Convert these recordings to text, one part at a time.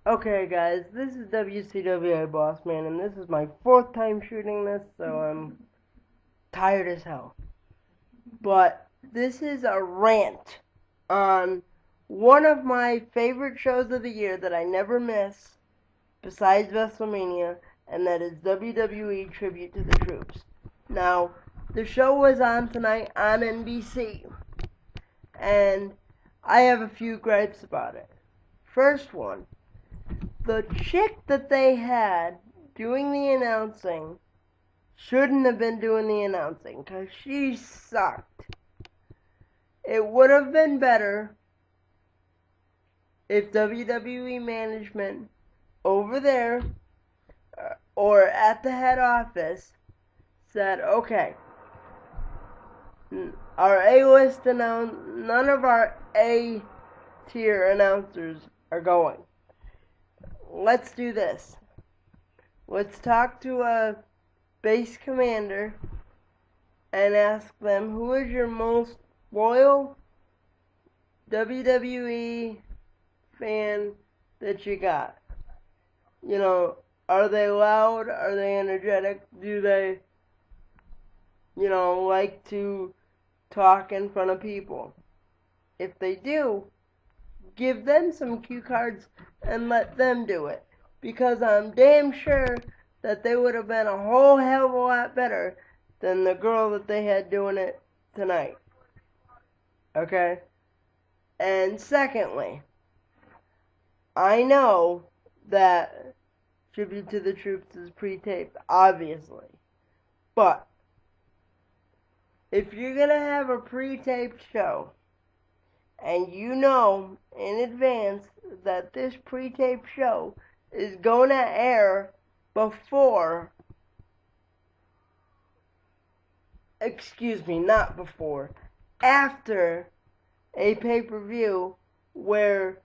Okay, guys, this is WCWABossman, and this is my fourth time shooting this, so I'm tired as hell. But this is a rant on one of my favorite shows of the year that I never miss, besides WrestleMania, and that is WWE Tribute to the Troops. Now, the show was on tonight on NBC, and I have a few gripes about it. First one. The chick that they had doing the announcing shouldn't have been doing the announcing because she sucked. It would have been better if WWE management over there or at the head office said, okay, our A-list none of our A-tier announcers are going. Let's do this. Let's talk to a base commander and ask them, who is your most loyal WWE fan that you got? You know, are they loud? Are they energetic? Do they, like to talk in front of people? If they do, give them some cue cards and let them do it. Because I'm damn sure that they would have been a whole hell of a lot better than the girl that they had doing it tonight. Okay? And secondly, I know that Tribute to the Troops is pre-taped, obviously. But if you're going to have a pre-taped show, and you know in advance that this pre-taped show is going to air before, not before, after a pay-per-view where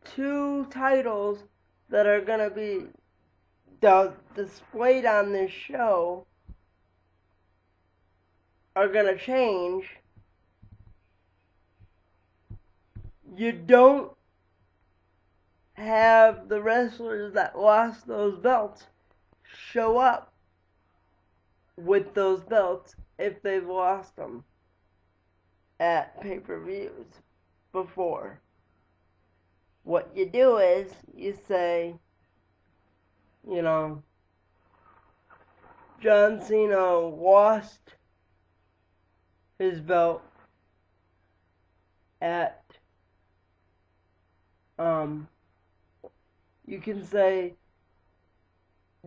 two titles that are going to be displayed on this show are going to change. You don't have the wrestlers that lost those belts show up with those belts if they've lost them at pay-per-views before. What you do is you say, John Cena lost his belt at you can say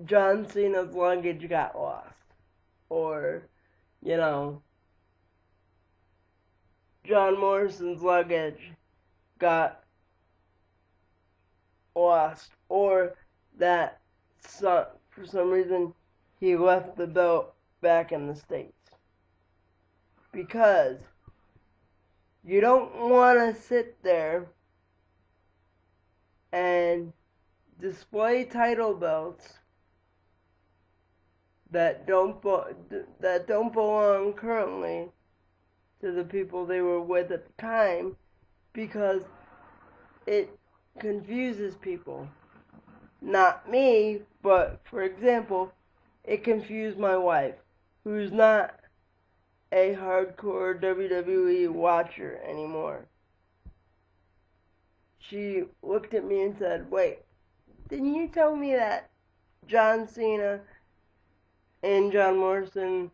John Cena's luggage got lost, or John Morrison's luggage got lost, or that for some reason he left the belt back in the States. Because you don't want to sit there and display title belts that don't belong currently to the people they were with at the time, because it confuses people. Not me, but for example, it confused my wife, who's not a hardcore WWE watcher anymore. She looked at me and said, wait, didn't you tell me that John Cena and John Morrison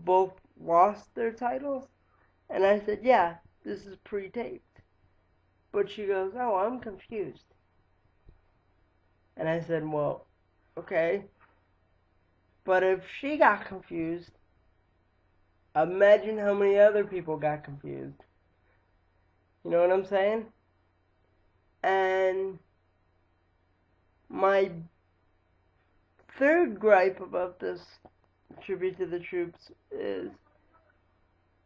both lost their titles? And I said, yeah, this is pre-taped. But she goes, oh, I'm confused. And I said, well, okay. But if she got confused, imagine how many other people got confused. You know what I'm saying? And my third gripe about this Tribute to the Troops is,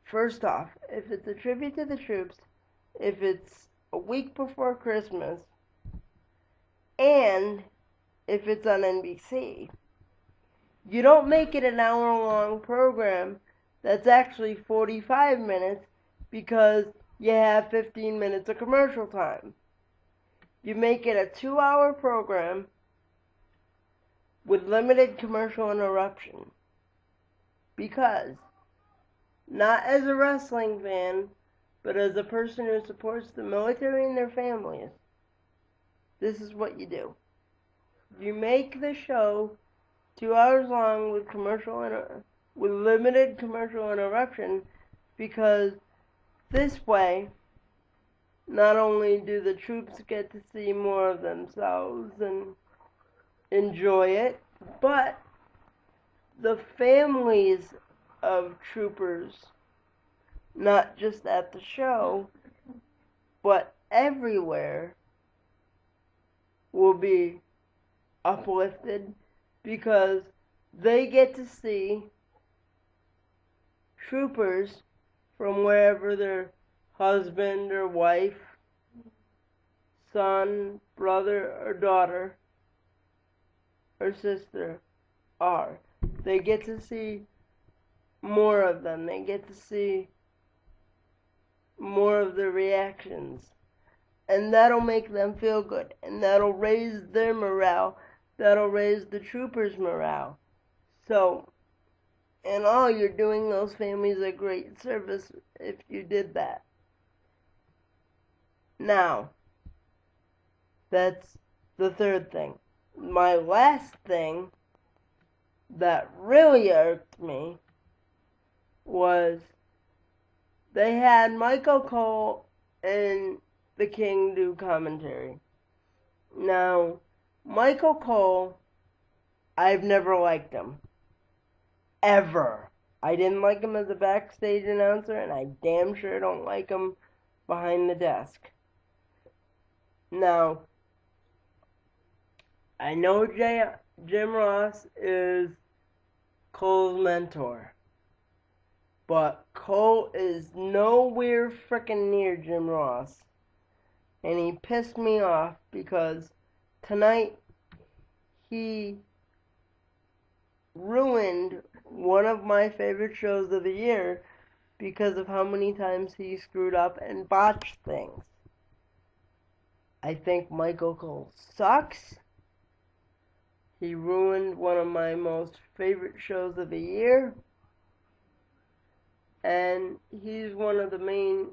first off, if it's a Tribute to the Troops, if it's a week before Christmas, and if it's on NBC, you don't make it an hour-long program that's actually 45 minutes because you have 15 minutes of commercial time. You make it a 2-hour program with limited commercial interruption. Because, not as a wrestling fan, but as a person who supports the military and their families, this is what you do. You make the show 2 hours long with limited commercial interruption, because this way, not only do the troops get to see more of themselves and enjoy it, but the families of troopers, not just at the show, but everywhere, will be uplifted, because they get to see troopers from wherever their husband or wife, son, brother or daughter or sister are. They get to see more of them. They get to see more of their reactions. And that'll make them feel good. And that'll raise their morale. That'll raise the troopers' morale. So, in all, you're doing those families a great service if you did that. Now, that's the third thing. My last thing that really irked me was they had Michael Cole and the King do commentary. Now, Michael Cole, I've never liked him. Ever. I didn't like him as a backstage announcer, and I damn sure don't like him behind the desk. Now, I know Jim Ross is Cole's mentor, but Cole is nowhere frickin' near Jim Ross. And he pissed me off because tonight he ruined one of my favorite shows of the year because of how many times he screwed up and botched things. I think Michael Cole sucks. He ruined one of my most favorite shows of the year. And he's one of the main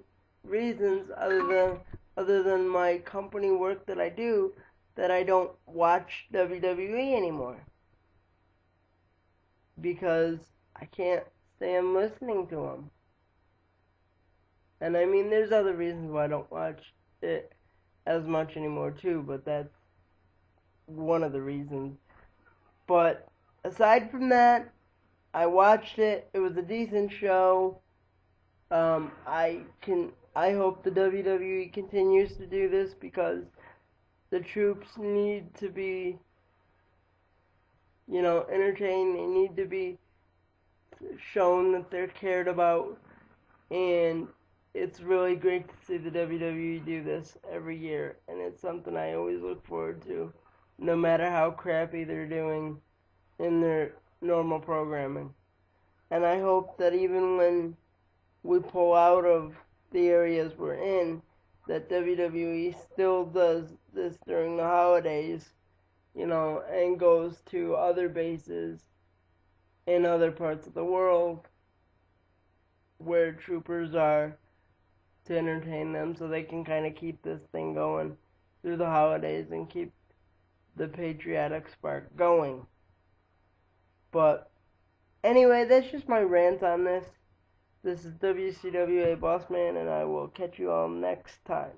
reasons, other than my company work that I do, that I don't watch WWE anymore. Because I can't stand listening to him. And I mean, there's other reasons why I don't watch it as much anymore too, but that's one of the reasons. But aside from that, I watched it. It was a decent show. I hope the WWE continues to do this, because the troops need to be, entertained. They need to be shown that they're cared about, and it's really great to see the WWE do this every year, and it's something I always look forward to, no matter how crappy they're doing in their normal programming. And I hope that even when we pull out of the areas we're in, that WWE still does this during the holidays, and goes to other bases in other parts of the world where troopers are, to entertain them, so they can kind of keep this thing going through the holidays and keep the patriotic spark going. But anyway, that's just my rant on this. This is WCWABossman, and I will catch you all next time.